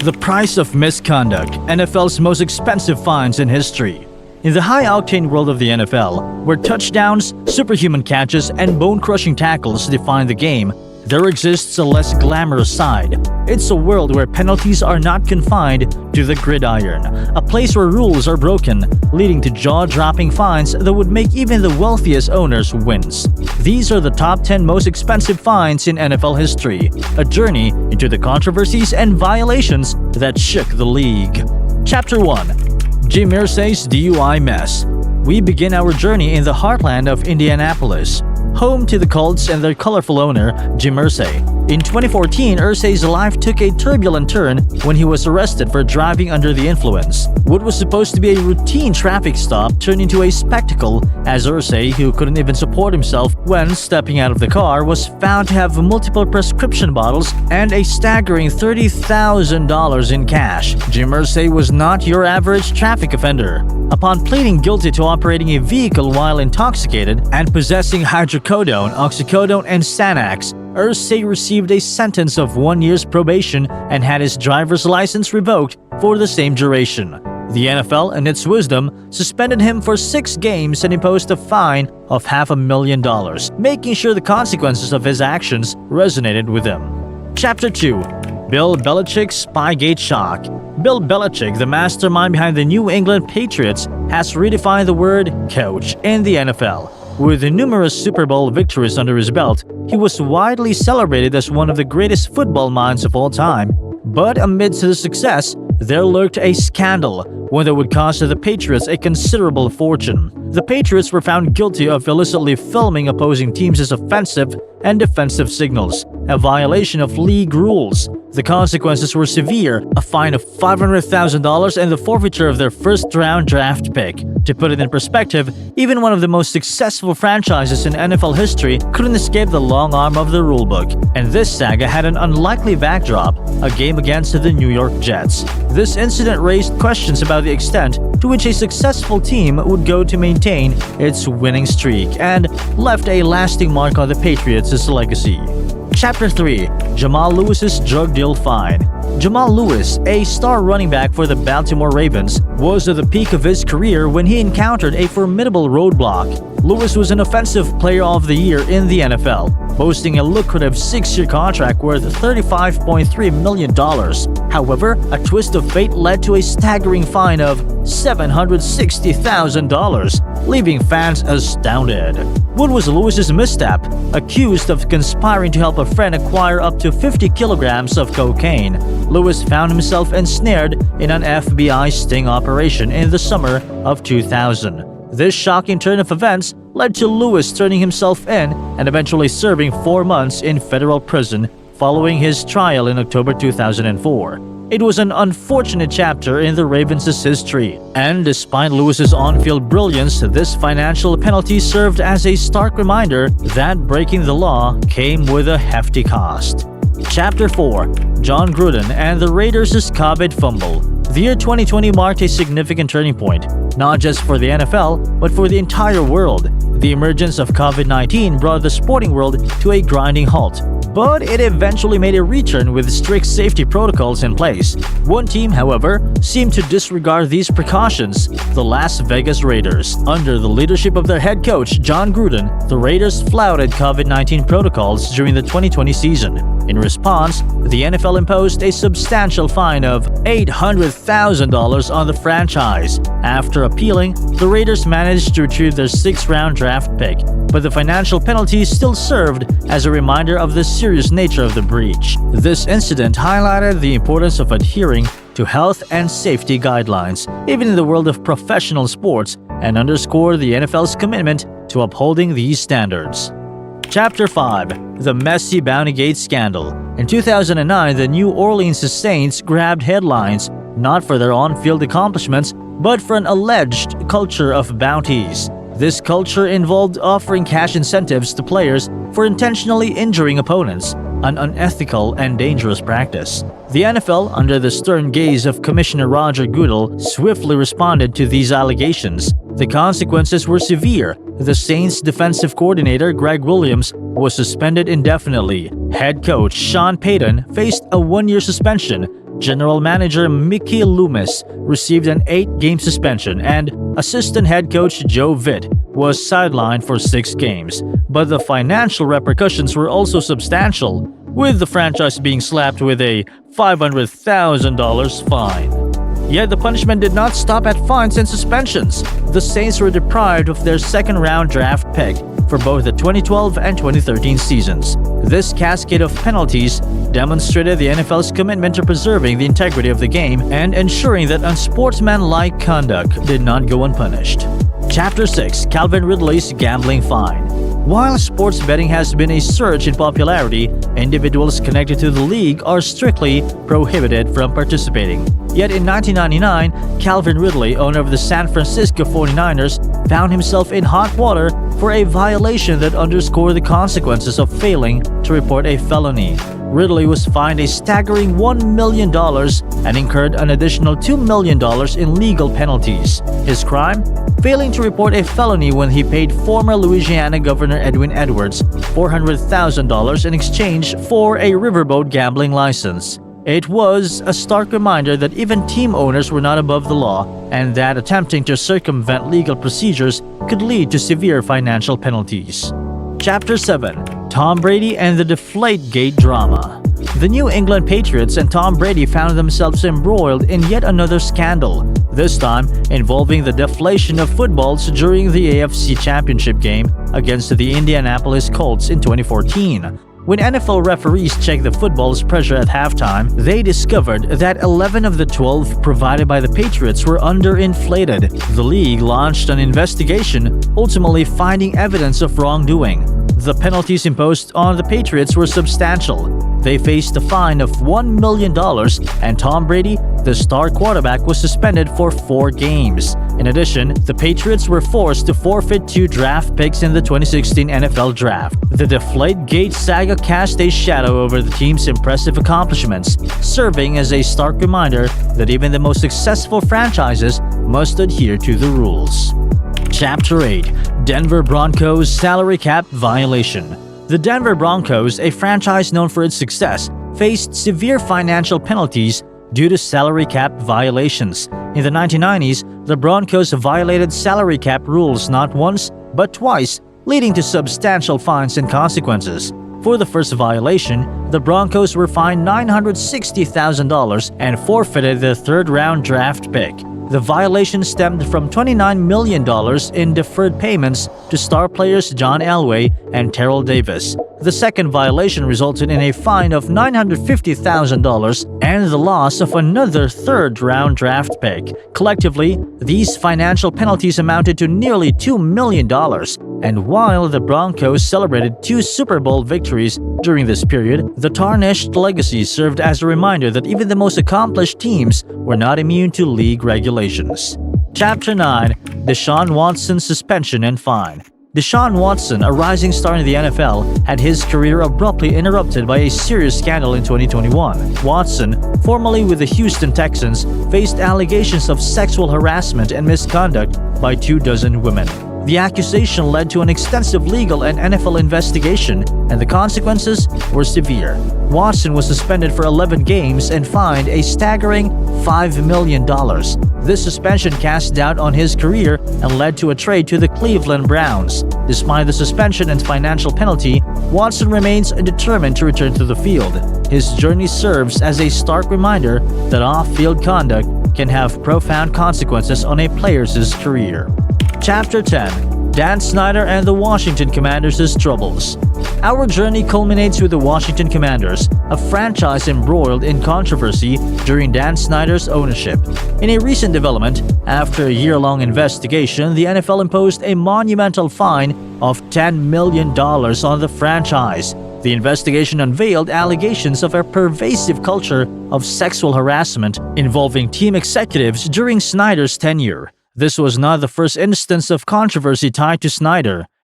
The price of misconduct, NFL's most expensive fines in history. In the high-octane world of the NFL, where touchdowns, superhuman catches, and bone-crushing tackles define the game, there exists a less glamorous side. It's a world where penalties are not confined to the gridiron, a place where rules are broken, leading to jaw-dropping fines that would make even the wealthiest owners wince. These are the top 10 most expensive fines in NFL history, a journey into the controversies and violations that shook the league. Chapter 1. Jim Irsay's DUI Mess. We begin our journey in the heartland of Indianapolis, home to the Colts and their colorful owner, Jim Irsay. In 2014, Irsay's life took a turbulent turn when he was arrested for driving under the influence. What was supposed to be a routine traffic stop turned into a spectacle as Irsay, who couldn't even support himself when stepping out of the car, was found to have multiple prescription bottles and a staggering $30,000 in cash. Jim Irsay was not your average traffic offender. Upon pleading guilty to operating a vehicle while intoxicated and possessing hydrocodone, oxycodone, and Xanax, Irsay received a sentence of 1 year's probation and had his driver's license revoked for the same duration. The NFL, in its wisdom, suspended him for 6 games and imposed a fine of $500,000, making sure the consequences of his actions resonated with him. Chapter 2. Bill Belichick's Spygate Shock. Bill Belichick, the mastermind behind the New England Patriots, has redefined the word coach in the NFL. With numerous Super Bowl victories under his belt, he was widely celebrated as one of the greatest football minds of all time. But amidst the success, there lurked a scandal, one that would cost the Patriots a considerable fortune. The Patriots were found guilty of illicitly filming opposing teams' offensive and defensive signals, a violation of league rules. The consequences were severe, a fine of $500,000 and the forfeiture of their first-round draft pick. To put it in perspective, even one of the most successful franchises in NFL history couldn't escape the long arm of the rulebook. And this saga had an unlikely backdrop, a game against the New York Jets. This incident raised questions about the extent to which a successful team would go to maintain its winning streak and left a lasting mark on the Patriots' legacy. Chapter 3. Jamal Lewis's drug deal fine. Jamal Lewis, a star running back for the Baltimore Ravens, was at the peak of his career when he encountered a formidable roadblock. Lewis was an Offensive Player of the Year in the NFL, boasting a lucrative 6-year contract worth $35.3 million. However, a twist of fate led to a staggering fine of $760,000, leaving fans astounded. What was Lewis's misstep? Accused of conspiring to help a friend acquire up to 50 kilograms of cocaine, Lewis found himself ensnared in an FBI sting operation in the summer of 2000. This shocking turn of events led to Lewis turning himself in and eventually serving 4 months in federal prison following his trial in October 2004. It was an unfortunate chapter in the Ravens' history, and despite Lewis's on-field brilliance, this financial penalty served as a stark reminder that breaking the law came with a hefty cost. Chapter 4. John Gruden and the Raiders' COVID fumble. The year 2020 marked a significant turning point, not just for the NFL, but for the entire world. The emergence of COVID-19 brought the sporting world to a grinding halt, but it eventually made a return with strict safety protocols in place. One team, however, seemed to disregard these precautions: the Las Vegas Raiders. Under the leadership of their head coach, John Gruden, the Raiders flouted COVID-19 protocols during the 2020 season. In response, the NFL imposed a substantial fine of $800,000 on the franchise. After appealing, the Raiders managed to retrieve their 6th-round draft pick, but the financial penalty still served as a reminder of the serious nature of the breach. This incident highlighted the importance of adhering to health and safety guidelines, even in the world of professional sports, and underscored the NFL's commitment to upholding these standards. Chapter 5. The Messy Bountygate Scandal. In 2009, the New Orleans Saints grabbed headlines not for their on-field accomplishments, but for an alleged culture of bounties. This culture involved offering cash incentives to players for intentionally injuring opponents, an unethical and dangerous practice. The NFL, under the stern gaze of Commissioner Roger Goodell, swiftly responded to these allegations. The consequences were severe. The Saints' defensive coordinator, Greg Williams, was suspended indefinitely. Head coach Sean Payton faced a 1-year suspension. General Manager Mickey Loomis received an 8-game suspension, and assistant head coach Joe Vitt was sidelined for 6 games. But the financial repercussions were also substantial, with the franchise being slapped with a $500,000 fine. Yet the punishment did not stop at fines and suspensions. The Saints were deprived of their second-round draft pick for both the 2012 and 2013 seasons. This cascade of penalties demonstrated the NFL's commitment to preserving the integrity of the game and ensuring that unsportsmanlike conduct did not go unpunished. Chapter 6: Calvin Ridley's Gambling Fine. While sports betting has been a surge in popularity, individuals connected to the league are strictly prohibited from participating. Yet in 1999, Calvin Ridley, owner of the San Francisco 49ers, found himself in hot water for a violation that underscored the consequences of failing to report a felony. Ridley was fined a staggering $1 million and incurred an additional $2 million in legal penalties. His crime? Failing to report a felony when he paid former Louisiana Governor Edwin Edwards $400,000 in exchange for a riverboat gambling license. It was a stark reminder that even team owners were not above the law, and that attempting to circumvent legal procedures could lead to severe financial penalties. Chapter 7: Tom Brady and the Deflategate Drama. The New England Patriots and Tom Brady found themselves embroiled in yet another scandal, this time involving the deflation of footballs during the AFC Championship game against the Indianapolis Colts in 2014. When NFL referees checked the football's pressure at halftime, they discovered that 11 of the 12 provided by the Patriots were underinflated. The league launched an investigation, ultimately finding evidence of wrongdoing. The penalties imposed on the Patriots were substantial. They faced a fine of $1 million, and Tom Brady, the star quarterback, was suspended for 4 games. In addition, the Patriots were forced to forfeit 2 draft picks in the 2016 NFL Draft. The Deflategate saga cast a shadow over the team's impressive accomplishments, serving as a stark reminder that even the most successful franchises must adhere to the rules. Chapter 8: Denver Broncos Salary Cap Violation. The Denver Broncos, a franchise known for its success, faced severe financial penalties due to salary cap violations. In the 1990s, the Broncos violated salary cap rules not once, but twice, leading to substantial fines and consequences. For the first violation, the Broncos were fined $960,000 and forfeited their third-round draft pick. The violation stemmed from $29 million in deferred payments to star players John Elway and Terrell Davis. The second violation resulted in a fine of $950,000 and the loss of another third-round draft pick. Collectively, these financial penalties amounted to nearly $2 million. And while the Broncos celebrated 2 Super Bowl victories during this period, the tarnished legacy served as a reminder that even the most accomplished teams were not immune to league regulations. Chapter 9: Deshaun Watson Suspension and Fine. Deshaun Watson, a rising star in the NFL, had his career abruptly interrupted by a serious scandal in 2021. Watson, formerly with the Houston Texans, faced allegations of sexual harassment and misconduct by 24 women. The accusation led to an extensive legal and NFL investigation, and the consequences were severe. Watson was suspended for 11 games and fined a staggering $5 million. This suspension cast doubt on his career and led to a trade to the Cleveland Browns. Despite the suspension and financial penalty, Watson remains determined to return to the field. His journey serves as a stark reminder that off-field conduct can have profound consequences on a player's career. Chapter 10: Dan Snyder and the Washington Commanders' Troubles. Our journey culminates with the Washington Commanders, a franchise embroiled in controversy during Dan Snyder's ownership. In a recent development, after a year-long investigation, the NFL imposed a monumental fine of $10 million on the franchise. The investigation unveiled allegations of a pervasive culture of sexual harassment involving team executives during Snyder's tenure. This was not the first instance of controversy tied to Snyder.